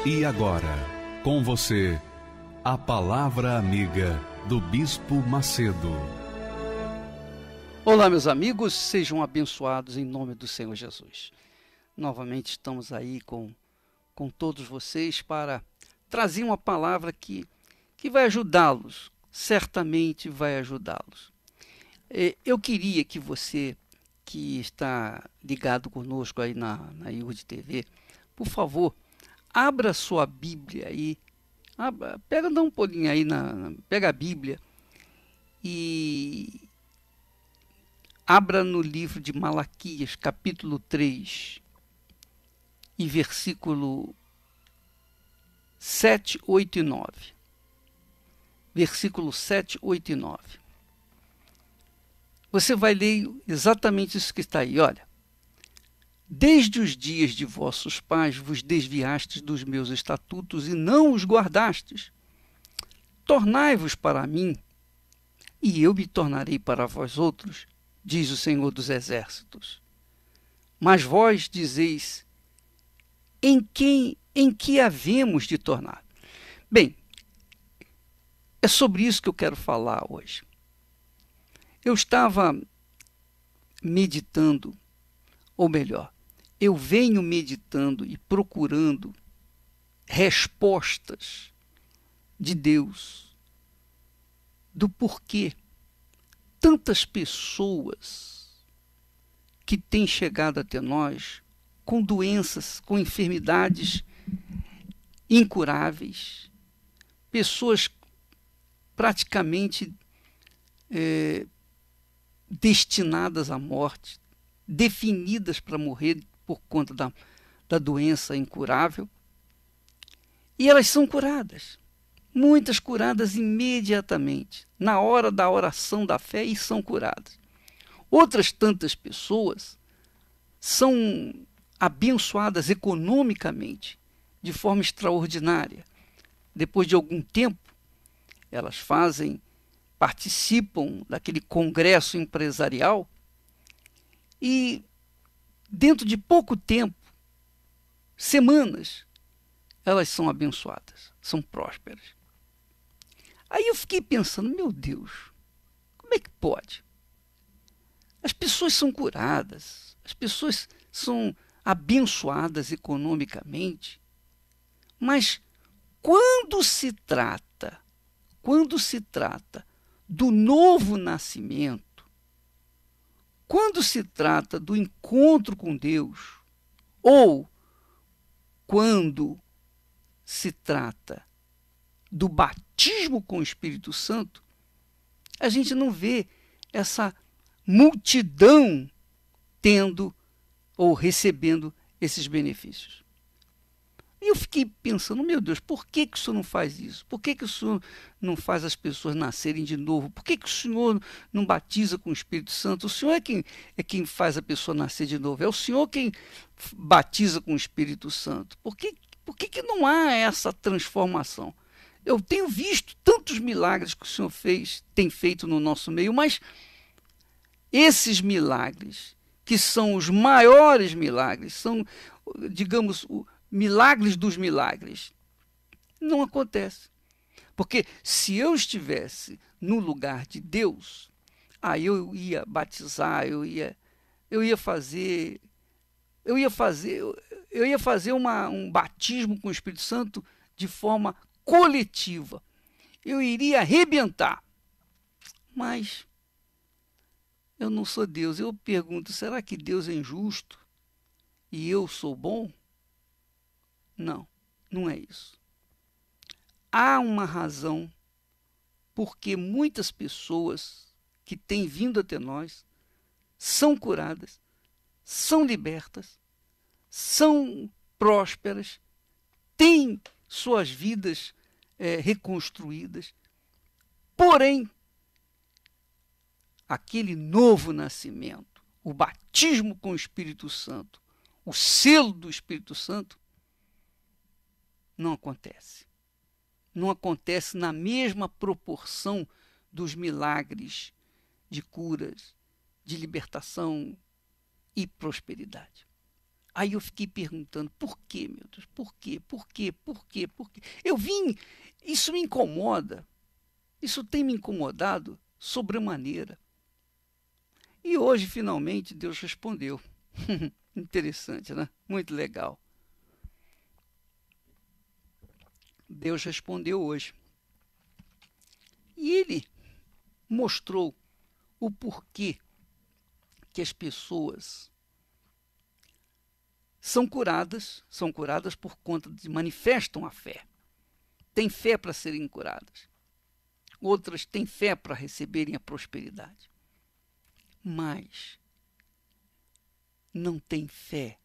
E agora, com você, a Palavra Amiga do Bispo Macedo. Olá, meus amigos, sejam abençoados em nome do Senhor Jesus. Novamente estamos aí com todos vocês para trazer uma palavra que vai ajudá-los, certamente vai ajudá-los. Eu queria que você, que está ligado conosco aí na IURD TV, por favor, abra sua Bíblia aí, dá um pulinho aí, pega a Bíblia e abra no livro de Malaquias, capítulo 3, e versículo 7, 8 e 9. Versículo 7, 8 e 9. Você vai ler exatamente isso que está aí, olha. Desde os dias de vossos pais vos desviastes dos meus estatutos e não os guardastes. Tornai-vos para mim, e eu me tornarei para vós outros, diz o Senhor dos Exércitos. Mas vós dizeis, em que havemos de tornar? Bem, é sobre isso que eu quero falar hoje. Eu estava meditando, ou melhor, eu venho meditando e procurando respostas de Deus do porquê tantas pessoas que têm chegado até nós com doenças, com enfermidades incuráveis, pessoas praticamente destinadas à morte, definidas para morrer por conta da doença incurável, e elas são curadas. Muitas curadas imediatamente, na hora da oração da fé, e são curadas. Outras tantas pessoas são abençoadas economicamente de forma extraordinária. Depois de algum tempo, elas participam daquele congresso empresarial e, dentro de pouco tempo, semanas, elas são abençoadas, são prósperas. Aí eu fiquei pensando, meu Deus, como é que pode? As pessoas são curadas, as pessoas são abençoadas economicamente, mas quando se trata do novo nascimento, quando se trata do encontro com Deus, ou quando se trata do batismo com o Espírito Santo, a gente não vê essa multidão tendo ou recebendo esses benefícios. E eu fiquei pensando, meu Deus, por que o Senhor não faz isso? Por que o Senhor não faz as pessoas nascerem de novo? Por que o Senhor não batiza com o Espírito Santo? O Senhor é quem faz a pessoa nascer de novo. É o Senhor quem batiza com o Espírito Santo. Por que não há essa transformação? Eu tenho visto tantos milagres que o Senhor tem feito no nosso meio, mas esses milagres, que são os maiores milagres, são, digamos, milagres dos milagres, não acontece. Porque se eu estivesse no lugar de Deus, eu ia batizar, eu ia fazer um batismo com o Espírito Santo de forma coletiva. Eu iria arrebentar. Mas eu não sou Deus. Eu pergunto, será que Deus é injusto e eu sou bom? Não, não é isso. Há uma razão porque muitas pessoas que têm vindo até nós são curadas, são libertas, são prósperas, têm suas vidas reconstruídas. Porém, aquele novo nascimento, o batismo com o Espírito Santo, o selo do Espírito Santo, não acontece. Não acontece na mesma proporção dos milagres de curas, de libertação e prosperidade. Aí eu fiquei perguntando, por quê, meu Deus? Por quê? Por quê? Por quê? Por quê? Isso me incomoda, isso tem me incomodado sobremaneira. E hoje, finalmente, Deus respondeu. Interessante, né? Muito legal. Deus respondeu hoje. E ele mostrou o porquê que as pessoas são curadas por conta de manifestam a fé. Têm fé para serem curadas. Outras têm fé para receberem a prosperidade. Mas não têm fé,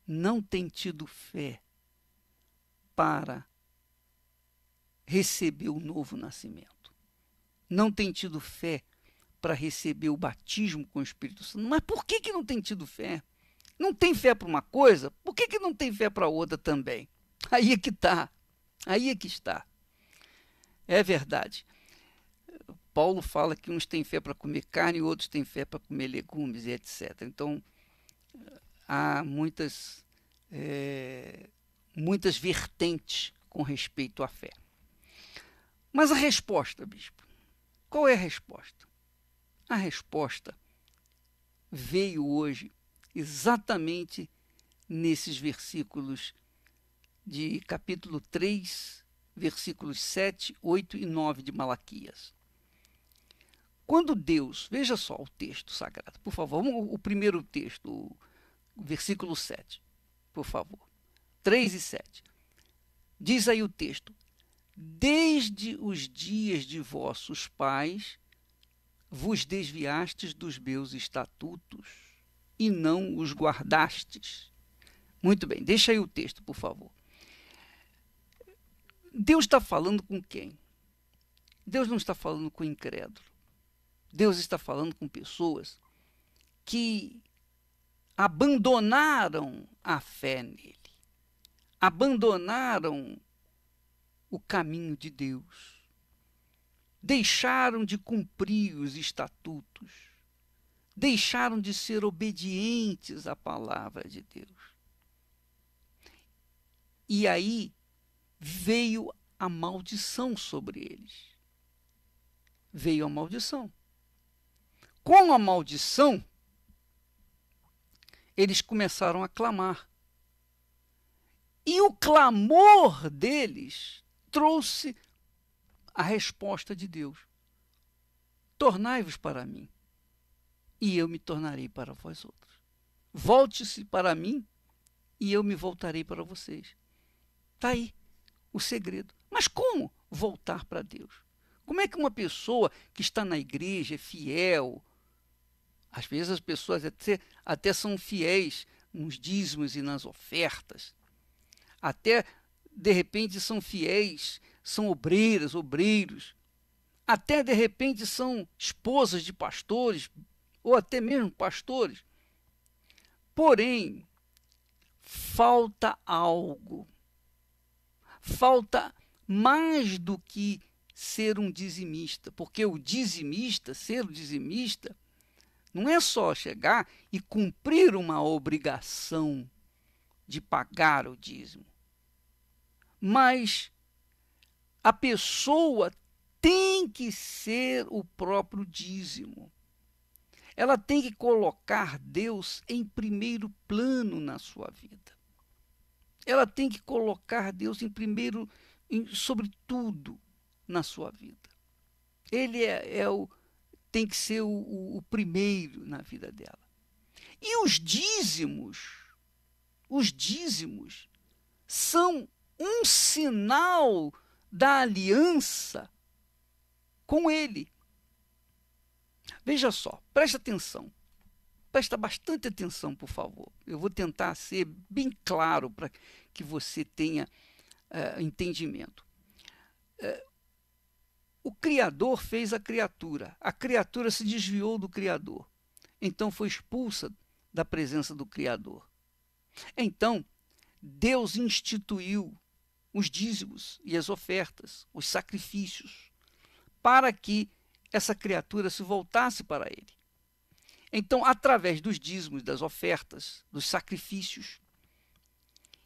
não têm tido fé para receber o novo nascimento. Não têm tido fé para receber o batismo com o Espírito Santo. Mas por que não tem tido fé? Não tem fé para uma coisa, por que não tem fé para outra também? Aí é que está. Aí é que está. É verdade. Paulo fala que uns têm fé para comer carne e outros têm fé para comer legumes e etc. Então, há muitas vertentes com respeito à fé. Mas a resposta, bispo, qual é a resposta? A resposta veio hoje exatamente nesses versículos de capítulo 3, versículos 7, 8 e 9 de Malaquias. Quando Deus, veja só o texto sagrado, por favor, o primeiro texto, o versículo 7, por favor, 3 e 7. Diz aí o texto: desde os dias de vossos pais vos desviastes dos meus estatutos e não os guardastes. Muito bem, deixa aí o texto, por favor. Deus está falando com quem? Deus não está falando com o incrédulo. Deus está falando com pessoas que abandonaram a fé nele, abandonaram o caminho de Deus, deixaram de cumprir os estatutos, deixaram de ser obedientes à palavra de Deus. E aí veio a maldição sobre eles. Veio a maldição. Com a maldição, eles começaram a clamar. E o clamor deles trouxe a resposta de Deus: tornai-vos para mim, e eu me tornarei para vós outros. Volte-se para mim, e eu me voltarei para vocês. Está aí o segredo. Mas como voltar para Deus? Como é que uma pessoa que está na igreja é fiel? Às vezes as pessoas até são fiéis nos dízimos e nas ofertas. Até, de repente, são fiéis, são obreiras, obreiros. Até, de repente, são esposas de pastores, ou até mesmo pastores. Porém, falta algo. Falta mais do que ser um dizimista, porque ser o dizimista, não é só chegar e cumprir uma obrigação de pagar o dízimo, mas a pessoa tem que ser o próprio dízimo. Ela tem que colocar Deus em primeiro plano na sua vida. Ela tem que colocar Deus sobre tudo na sua vida. Ele tem que ser o primeiro na vida dela. E os dízimos são um sinal da aliança com ele. Veja só, presta atenção. Presta bastante atenção, por favor. Eu vou tentar ser bem claro para que você tenha entendimento. O Criador fez a criatura se desviou do Criador, então foi expulsa da presença do Criador. Então, Deus instituiu os dízimos e as ofertas, os sacrifícios, para que essa criatura se voltasse para ele. Então, através dos dízimos, das ofertas, dos sacrifícios,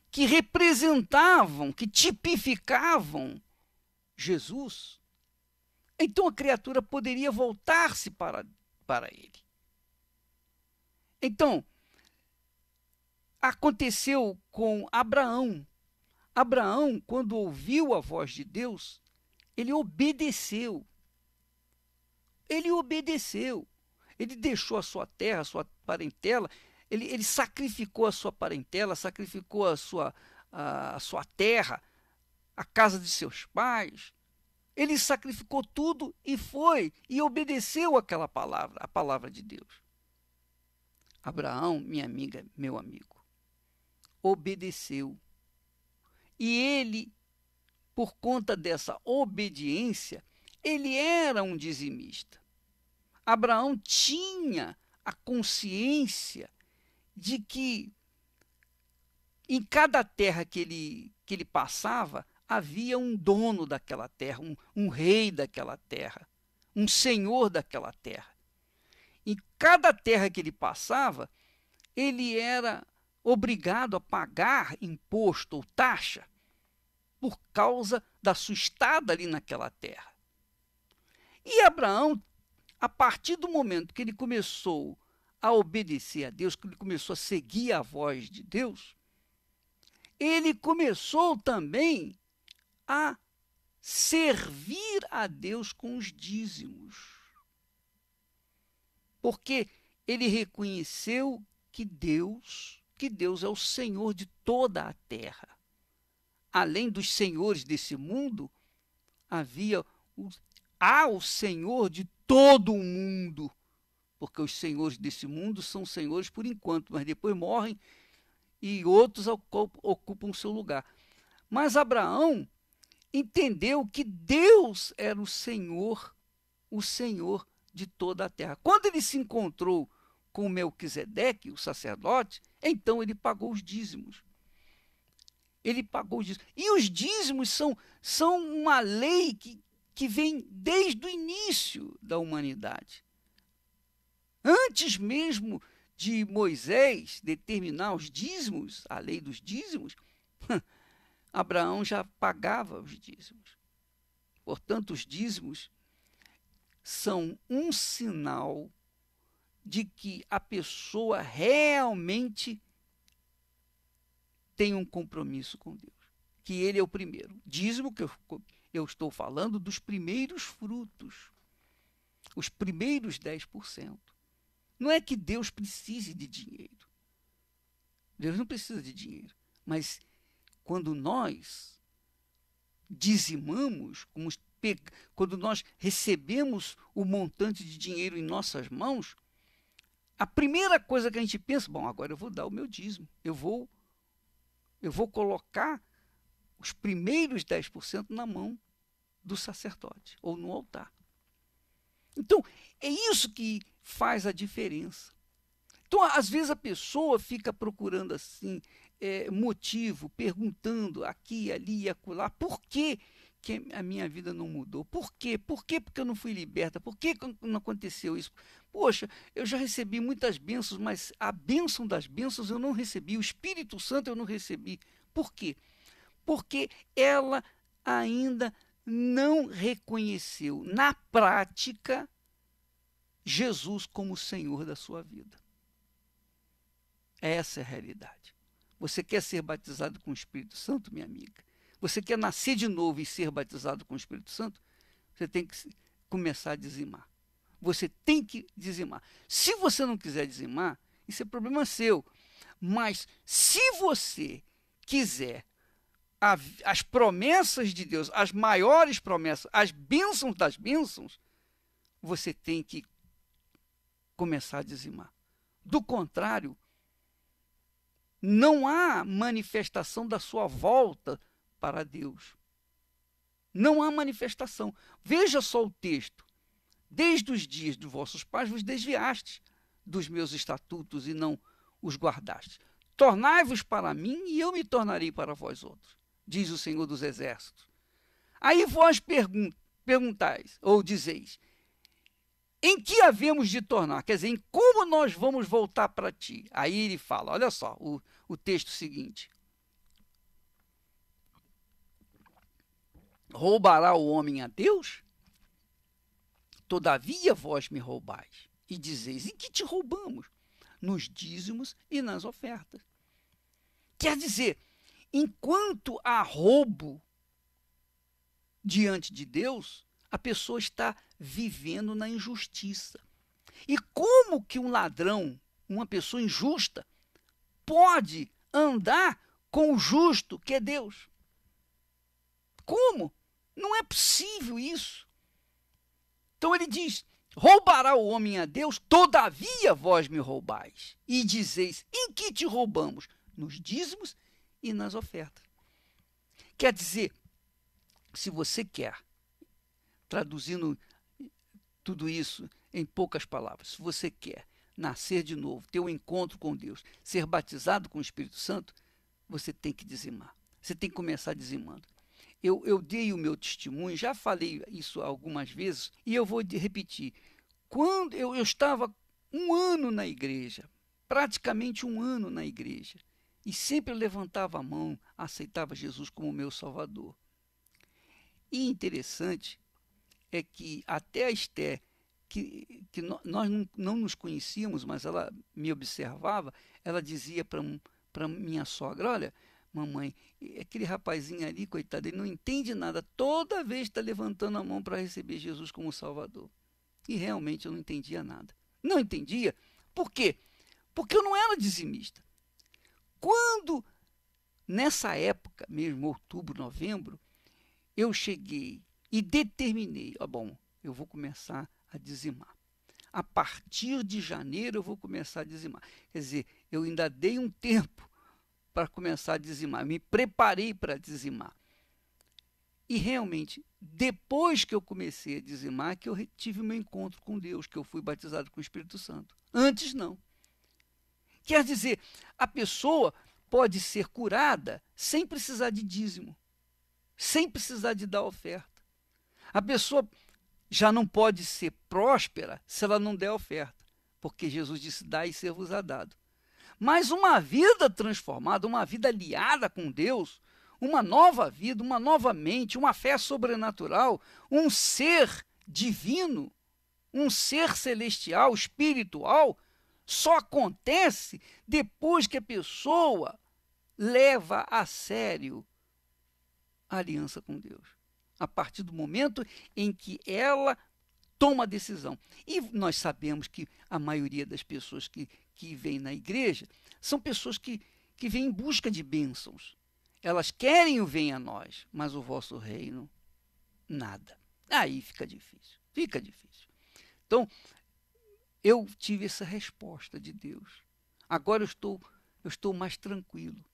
que representavam, que tipificavam Jesus, então a criatura poderia voltar-se para ele. Então, aconteceu com Abraão. Abraão, quando ouviu a voz de Deus, ele obedeceu. Ele obedeceu. Ele deixou a sua terra, a sua parentela, ele sacrificou a sua parentela, sacrificou a sua terra, a casa de seus pais. Ele sacrificou tudo e foi, e obedeceu aquela palavra, a palavra de Deus. Abraão, minha amiga, meu amigo, obedeceu. E ele, por conta dessa obediência, ele era um dizimista. Abraão tinha a consciência de que em cada terra que ele passava, havia um dono daquela terra, um rei daquela terra, um senhor daquela terra. Em cada terra que ele passava, ele era obrigado a pagar imposto ou taxa por causa da sua estada ali naquela terra. E Abraão, a partir do momento que ele começou a obedecer a Deus, que ele começou a seguir a voz de Deus, ele começou também a servir a Deus com os dízimos. Porque ele reconheceu que Deus é o Senhor de toda a terra. Além dos senhores desse mundo, há o Senhor de todo o mundo. Porque os senhores desse mundo são senhores por enquanto, mas depois morrem e outros ocupam o seu lugar. Mas Abraão entendeu que Deus era o Senhor de toda a terra. Quando ele se encontrou com Melquisedeque, o sacerdote, então ele pagou os dízimos. Ele pagou os dízimos. E os dízimos são uma lei que vem desde o início da humanidade. Antes mesmo de Moisés determinar os dízimos, a lei dos dízimos, Abraão já pagava os dízimos. Portanto, os dízimos são um sinal de que a pessoa realmente tem um compromisso com Deus. Que ele é o primeiro. Dízimo que eu estou falando dos primeiros frutos. Os primeiros 10%. Não é que Deus precise de dinheiro. Deus não precisa de dinheiro. Mas quando nós dizimamos, quando nós recebemos o montante de dinheiro em nossas mãos, a primeira coisa que a gente pensa, bom, agora eu vou dar o meu dízimo. Eu vou colocar os primeiros 10% na mão do sacerdote ou no altar. Então, é isso que faz a diferença. Então, às vezes a pessoa fica procurando assim motivo, perguntando aqui, ali e acolá, por que a minha vida não mudou? Por quê? Porque eu não fui liberta? Por que não aconteceu isso? Poxa, eu já recebi muitas bênçãos, mas a bênção das bênçãos eu não recebi, o Espírito Santo eu não recebi. Por quê? Porque ela ainda não reconheceu na prática Jesus como o Senhor da sua vida. Essa é a realidade. Você quer ser batizado com o Espírito Santo, minha amiga? Você quer nascer de novo e ser batizado com o Espírito Santo? Você tem que começar a dizimar. Você tem que dizimar. Se você não quiser dizimar, isso é problema seu. Mas se você quiser as promessas de Deus, as maiores promessas, as bênçãos das bênçãos, você tem que começar a dizimar. Do contrário, não há manifestação da sua volta para Deus. Não há manifestação. Veja só o texto. Desde os dias de vossos pais vos desviastes dos meus estatutos e não os guardastes. Tornai-vos para mim e eu me tornarei para vós outros, diz o Senhor dos Exércitos. Aí vós perguntais, ou dizeis, em que havemos de tornar? Quer dizer, em como nós vamos voltar para ti? Aí ele fala, olha só, o texto seguinte. Roubará o homem a Deus? Todavia vós me roubais, e dizeis, em que te roubamos? Nos dízimos e nas ofertas. Quer dizer, enquanto há roubo diante de Deus, a pessoa está vivendo na injustiça. E como que um ladrão, uma pessoa injusta, pode andar com o justo que é Deus? Como? Não é possível isso. Então ele diz, roubará o homem a Deus, todavia vós me roubais. E dizeis, em que te roubamos? Nos dízimos e nas ofertas. Quer dizer, se você quer, traduzindo tudo isso em poucas palavras, se você quer nascer de novo, ter um encontro com Deus, ser batizado com o Espírito Santo, você tem que dizimar. Você tem que começar dizimando. Eu dei o meu testemunho, já falei isso algumas vezes, e eu vou repetir. Quando eu estava um ano na igreja, praticamente um ano na igreja, e sempre levantava a mão, aceitava Jesus como meu Salvador. E interessante é que até a Esther, que nós não nos conhecíamos, mas ela me observava, ela dizia para minha sogra, olha, mamãe, aquele rapazinho ali, coitado, ele não entende nada, toda vez está levantando a mão para receber Jesus como Salvador. E realmente eu não entendia nada. Não entendia. Por quê? Porque eu não era dizimista. Quando, nessa época, mesmo outubro, novembro, eu cheguei e determinei, bom, eu vou começar a dizimar. A partir de janeiro eu vou começar a dizimar. Quer dizer, eu ainda dei um tempo para começar a dizimar, me preparei para dizimar. E realmente, depois que eu comecei a dizimar, que eu tive meu encontro com Deus, que eu fui batizado com o Espírito Santo. Antes não. Quer dizer, a pessoa pode ser curada sem precisar de dízimo, sem precisar de dar oferta. A pessoa já não pode ser próspera se ela não der oferta, porque Jesus disse, dai e ser-vos-á dado. Mas uma vida transformada, uma vida aliada com Deus, uma nova vida, uma nova mente, uma fé sobrenatural, um ser divino, um ser celestial, espiritual, só acontece depois que a pessoa leva a sério a aliança com Deus. A partir do momento em que ela toma a decisão. E nós sabemos que a maioria das pessoas que vêm na igreja são pessoas que vêm em busca de bênçãos. Elas querem o venha a nós, mas o vosso reino, nada. Aí fica difícil, fica difícil. Então, eu tive essa resposta de Deus. Agora eu estou mais tranquilo.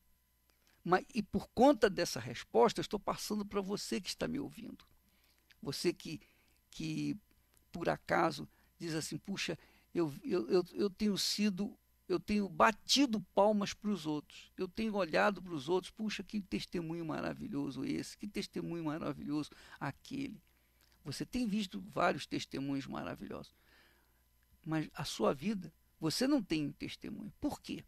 E por conta dessa resposta, eu estou passando para você que está me ouvindo. Você que por acaso diz assim, puxa, eu tenho batido palmas para os outros, eu tenho olhado para os outros, puxa, que testemunho maravilhoso esse, que testemunho maravilhoso aquele. Você tem visto vários testemunhos maravilhosos, mas a sua vida, você não tem testemunho. Por quê?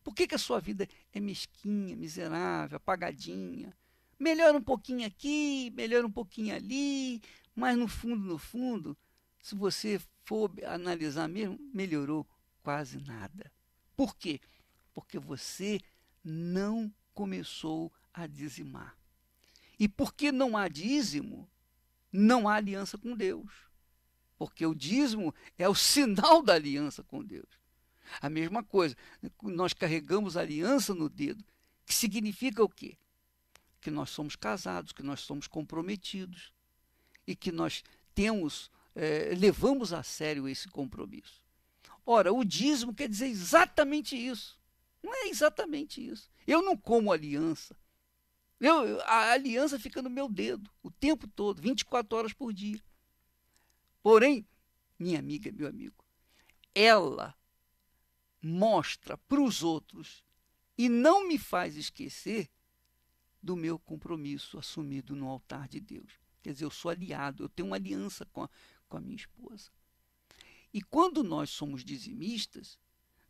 Por que a sua vida é mesquinha, miserável, apagadinha? Melhora um pouquinho aqui, melhora um pouquinho ali, mas no fundo, se você for analisar mesmo, melhorou quase nada. Por quê? Porque você não começou a dizimar. E porque não há dízimo, não há aliança com Deus. Porque o dízimo é o sinal da aliança com Deus. A mesma coisa, nós carregamos a aliança no dedo, que significa o quê? Que nós somos casados, que nós somos comprometidos e que nós levamos a sério esse compromisso. Ora, o dízimo quer dizer exatamente isso. Não é exatamente isso. Eu não como aliança. A aliança fica no meu dedo o tempo todo, 24 horas por dia. Porém, minha amiga, meu amigo, ela mostra para os outros e não me faz esquecer do meu compromisso assumido no altar de Deus. Quer dizer, eu sou aliado, eu tenho uma aliança com a minha esposa. E quando nós somos dizimistas,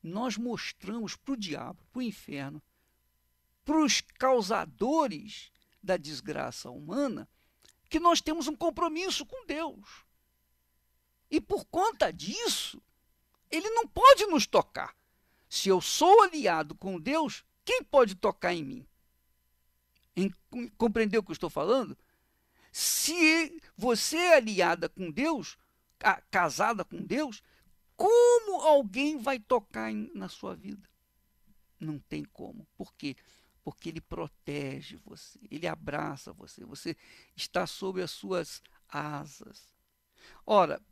nós mostramos para o diabo, para o inferno, para os causadores da desgraça humana, que nós temos um compromisso com Deus. E por conta disso, ele não pode nos tocar. Se eu sou aliado com Deus, quem pode tocar em mim? Compreendeu o que eu estou falando? Se você é aliada com Deus, casada com Deus, como alguém vai tocar na sua vida? Não tem como. Por quê? Porque ele protege você, ele abraça você, você está sob as suas asas. Ora,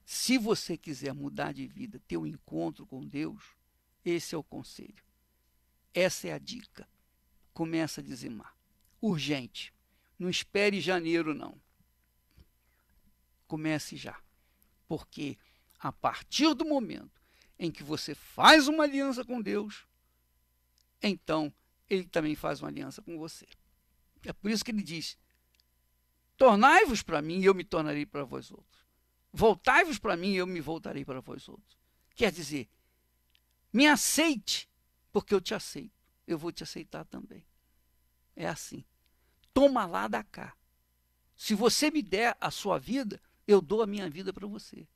se você quiser mudar de vida, ter um encontro com Deus, esse é o conselho. Essa é a dica. Começa a dizimar. Urgente. Não espere janeiro, não. Comece já. Porque a partir do momento em que você faz uma aliança com Deus, então ele também faz uma aliança com você. É por isso que ele diz: tornai-vos para mim e eu me tornarei para vós outros. Voltai-vos para mim e eu me voltarei para vós outros. Quer dizer, me aceite, porque eu te aceito. Eu vou te aceitar também. É assim. Toma lá, dá cá. Se você me der a sua vida, eu dou a minha vida para você.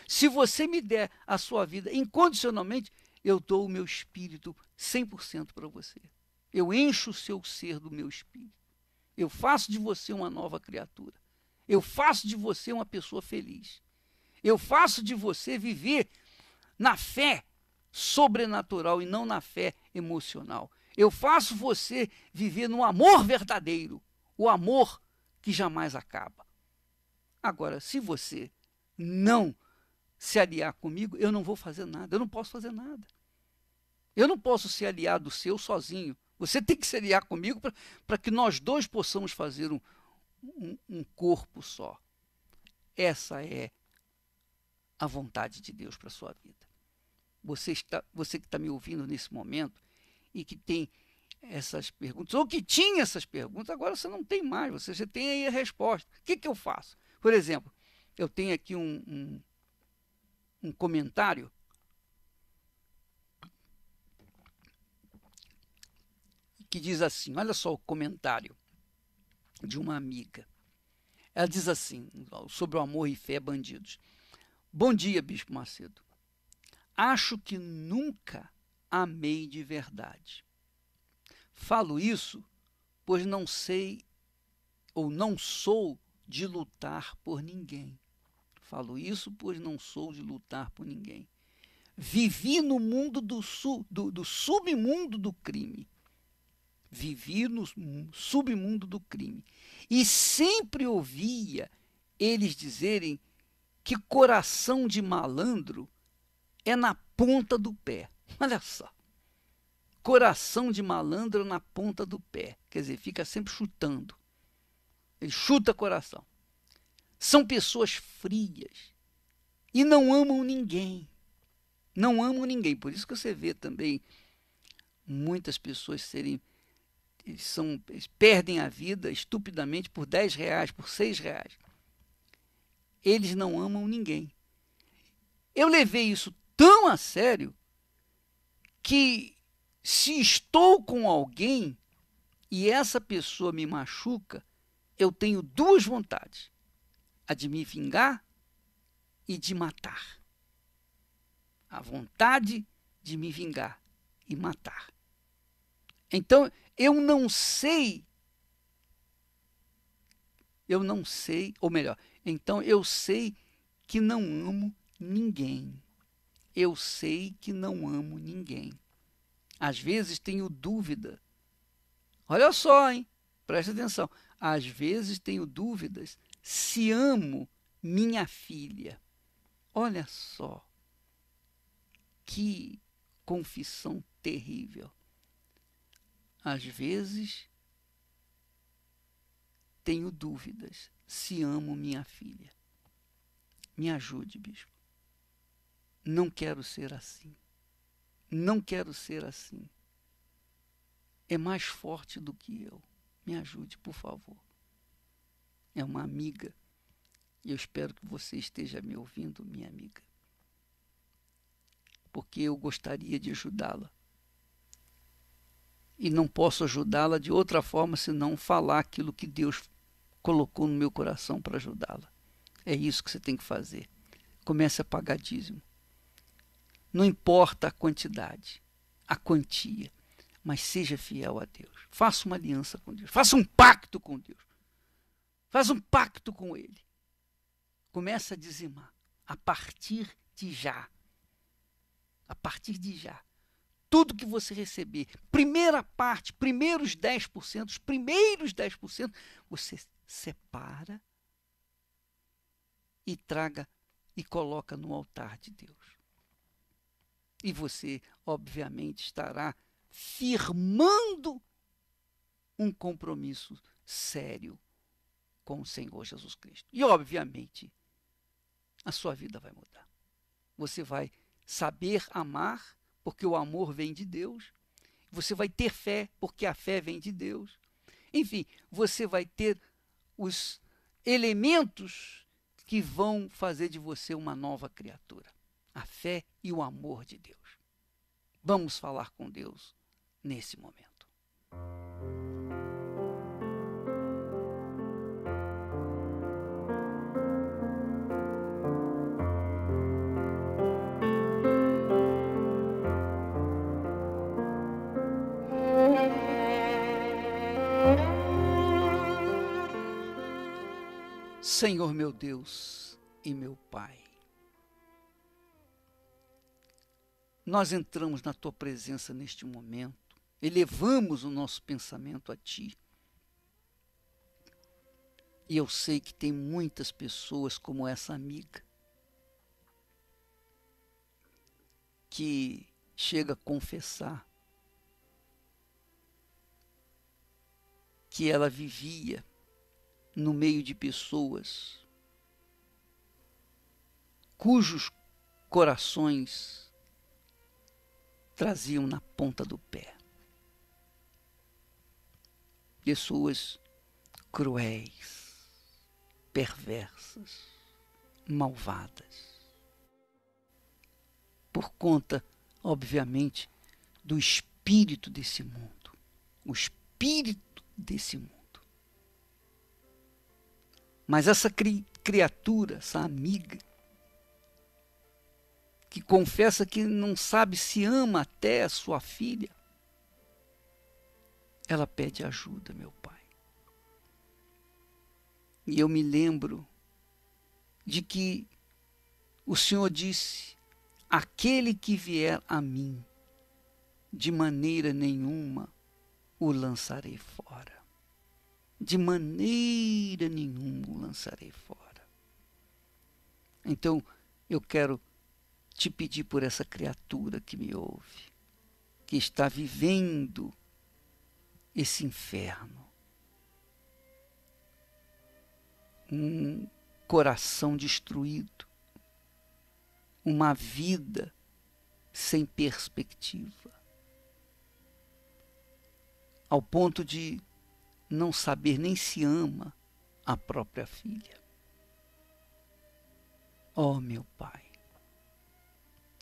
Se você me der a sua vida incondicionalmente, eu dou o meu espírito 100% para você. Eu encho o seu ser do meu espírito. Eu faço de você uma nova criatura. Eu faço de você uma pessoa feliz. Eu faço de você viver na fé sobrenatural e não na fé emocional. Eu faço você viver no amor verdadeiro, o amor que jamais acaba. Agora, se você não se aliar comigo, eu não vou fazer nada, eu não posso fazer nada. Eu não posso ser aliado seu sozinho. Você tem que se aliar comigo para que nós dois possamos fazer um corpo só. Essa é a vontade de Deus para a sua vida. Você que está me ouvindo nesse momento e que tem essas perguntas, ou que tinha essas perguntas, agora você não tem mais, você já tem aí a resposta. O que eu faço? Por exemplo, eu tenho aqui um comentário que diz assim, olha só o comentário de uma amiga. Ela diz assim, sobre o amor e fé bandidos. Bom dia, Bispo Macedo. Acho que nunca amei de verdade. Falo isso pois não sei ou não sou de lutar por ninguém. Falo isso pois não sou de lutar por ninguém. Vivi no mundo do submundo do crime. Vivi no submundo do crime. E sempre ouvia eles dizerem que coração de malandro é na ponta do pé. Olha só. Coração de malandro na ponta do pé. Quer dizer, fica sempre chutando. Ele chuta coração. São pessoas frias e não amam ninguém. Não amam ninguém. Por isso que você vê também muitas pessoas eles perdem a vida estupidamente por R$10, por R$6. Eles não amam ninguém. Eu levei isso tão a sério que se estou com alguém e essa pessoa me machuca, eu tenho duas vontades: a de me vingar e de matar. A vontade de me vingar e matar. Então, eu não sei, ou melhor, então eu sei que não amo ninguém. Eu sei que não amo ninguém. Às vezes tenho dúvida. Olha só, hein? Presta atenção. Às vezes tenho dúvidas se amo minha filha. Olha só. Que confissão terrível. Às vezes tenho dúvidas se amo minha filha. Me ajude, bispo. Não quero ser assim. Não quero ser assim. É mais forte do que eu. Me ajude, por favor. É uma amiga E eu espero que você esteja me ouvindo, minha amiga, porque eu gostaria de ajudá-la. E não posso ajudá-la de outra forma senão falar aquilo que Deus colocou no meu coração para ajudá-la. É isso que você tem que fazer. Comece a pagar dízimo. Não importa a quantidade, a quantia, mas seja fiel a Deus. Faça uma aliança com Deus. Faça um pacto com Deus. Faça um pacto com Ele. Comece a dizimar a partir de já. A partir de já. Tudo que você receber, primeira parte, primeiros 10%, os primeiros 10%, você separa e traga e coloca no altar de Deus. E você, obviamente, estará firmando um compromisso sério com o Senhor Jesus Cristo. E, obviamente, a sua vida vai mudar. Você vai saber amar, porque o amor vem de Deus. Você vai ter fé, porque a fé vem de Deus. Enfim, você vai ter os elementos que vão fazer de você uma nova criatura. A fé e o amor de Deus. Vamos falar com Deus nesse momento. Senhor meu Deus e meu Pai, nós entramos na Tua presença neste momento, elevamos o nosso pensamento a Ti. E eu sei que tem muitas pessoas como essa amiga, que chega a confessar que ela vivia no meio de pessoas cujos corações traziam na ponta do pé. Pessoas cruéis, perversas, malvadas. Por conta, obviamente, do espírito desse mundo. O espírito desse mundo. Mas essa criatura, essa amiga, que confessa que não sabe se ama até a sua filha, ela pede ajuda, meu Pai. E eu me lembro de que o Senhor disse: aquele que vier a mim, de maneira nenhuma o lançarei fora. De maneira nenhuma o lançarei fora. Então, eu quero te pedir por essa criatura que me ouve, que está vivendo esse inferno. Um coração destruído, uma vida sem perspectiva, ao ponto de não saber nem se ama a própria filha. Oh, meu Pai,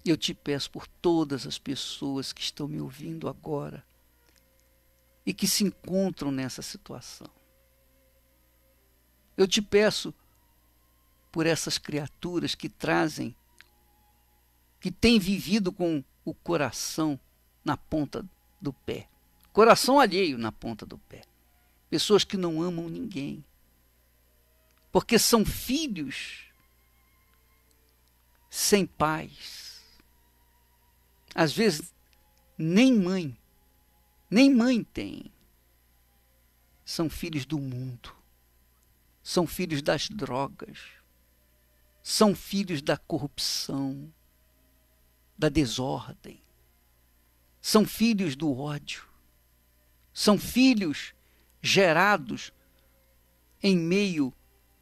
eu te peço por todas as pessoas que estão me ouvindo agora e que se encontram nessa situação. Eu te peço por essas criaturas que têm vivido com o coração na ponta do pé. Coração alheio na ponta do pé. Pessoas que não amam ninguém. Porque são filhos sem pais. Às vezes, nem mãe tem. São filhos do mundo. São filhos das drogas. São filhos da corrupção, da desordem. São filhos do ódio. São filhos gerados em meio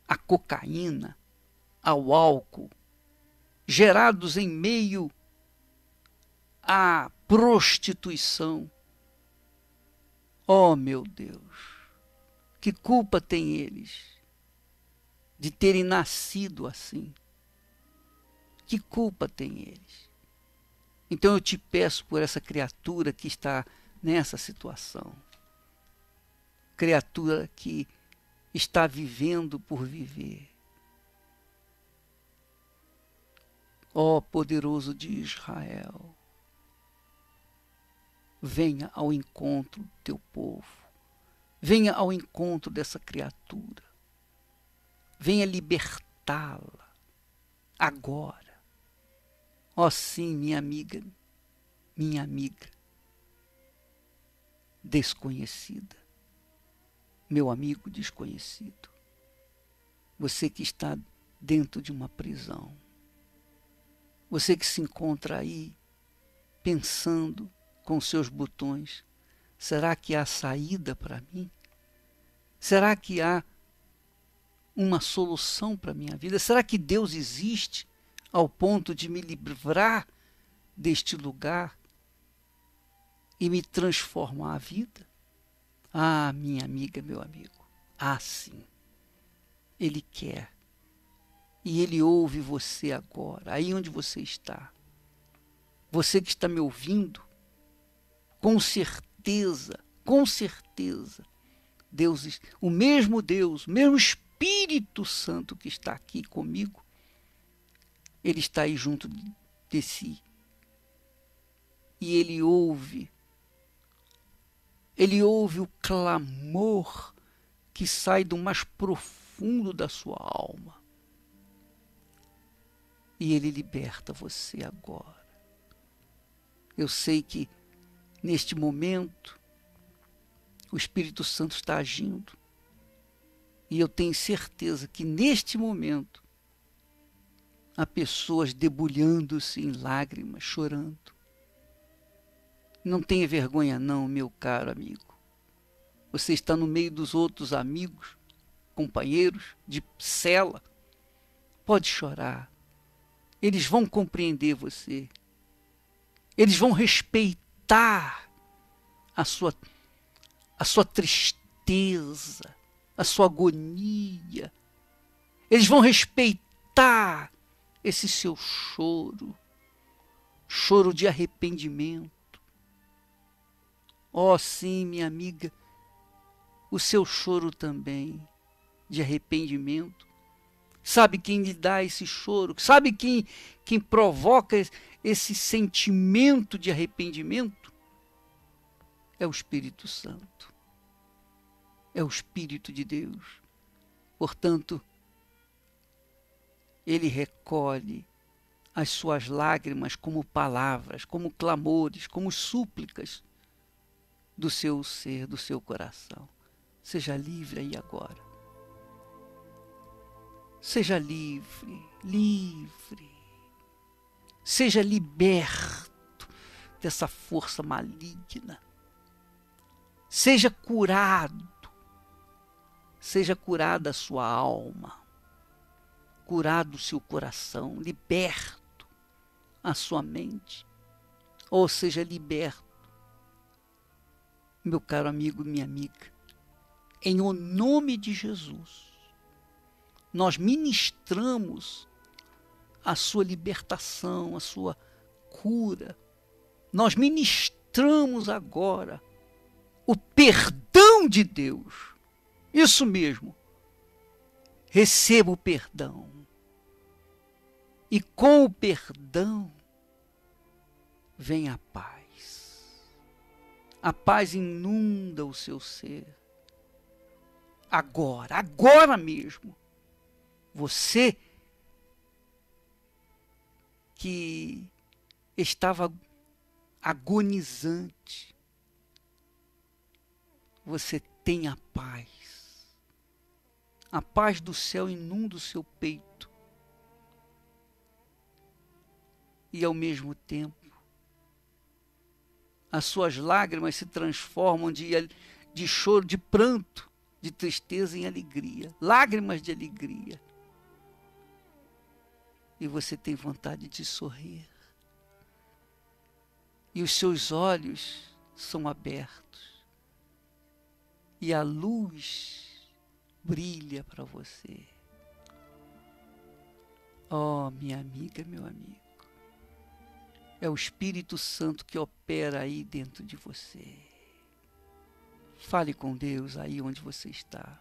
à cocaína, ao álcool, gerados em meio à prostituição. Oh, meu Deus, que culpa têm eles? de terem nascido assim. Que culpa tem eles? Então eu te peço por essa criatura que está nessa situação. Criatura que está vivendo por viver. Ó poderoso de Israel, venha ao encontro do teu povo. Venha ao encontro dessa criatura. Venha libertá-la agora. Ó sim, minha amiga desconhecida, meu amigo desconhecido, você que está dentro de uma prisão, você que se encontra aí pensando com seus botões, será que há saída para mim? Será que há uma solução para a minha vida? Será que Deus existe ao ponto de me livrar deste lugar e me transformar a vida? Ah, minha amiga, meu amigo, ah, sim, Ele quer. E Ele ouve você agora, aí onde você está. Você que está me ouvindo, com certeza, Deus, o mesmo Espírito Santo que está aqui comigo, Ele está aí junto de si. E Ele ouve o clamor que sai do mais profundo da sua alma. E Ele liberta você agora. Eu sei que neste momento o Espírito Santo está agindo. E eu tenho certeza que neste momento há pessoas debulhando-se em lágrimas, chorando. Não tenha vergonha não, meu caro amigo. Você está no meio dos outros amigos, companheiros de cela. Pode chorar. Eles vão compreender você. Eles vão respeitar a sua tristeza, a sua agonia. Eles vão respeitar esse seu choro de arrependimento. Oh, sim, minha amiga, o seu choro também de arrependimento. Sabe quem lhe dá esse choro? Sabe quem provoca esse sentimento de arrependimento? É o Espírito Santo. É o Espírito de Deus. Portanto, Ele recolhe as suas lágrimas como palavras, como clamores, como súplicas do seu ser, do seu coração. Seja livre aí agora. Seja livre. Seja liberto dessa força maligna. Seja curado. Seja curada a sua alma. Curado o seu coração. Liberto a sua mente. Ou seja, liberto. Meu caro amigo e minha amiga, em o nome de Jesus, nós ministramos a sua libertação, a sua cura. Nós ministramos agora o perdão de Deus. Isso mesmo. Receba o perdão. E com o perdão vem a paz. A paz inunda o seu ser. Agora mesmo. Você que estava agonizante, você tem a paz. A paz do céu inunda o seu peito. E ao mesmo tempo, as suas lágrimas se transformam de choro, de pranto, de tristeza em alegria. Lágrimas de alegria. E você tem vontade de sorrir. E os seus olhos são abertos. E a luz brilha para você. Oh, minha amiga, meu amigo, é o Espírito Santo que opera aí dentro de você. Fale com Deus aí onde você está.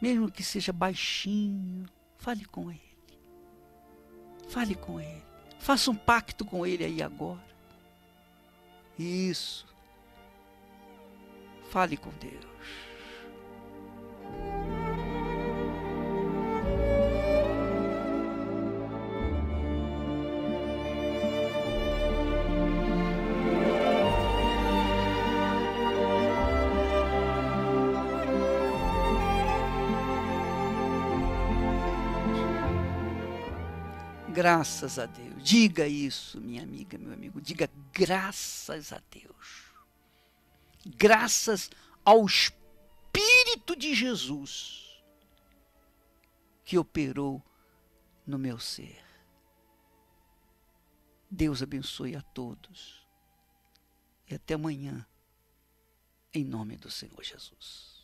Mesmo que seja baixinho, fale com Ele. Fale com Ele. Faça um pacto com Ele aí agora. Isso. Fale com Deus. Graças a Deus. Diga isso, minha amiga, meu amigo. Diga graças a Deus. Graças ao Espírito de Jesus que operou no meu ser. Deus abençoe a todos. E até amanhã, em nome do Senhor Jesus.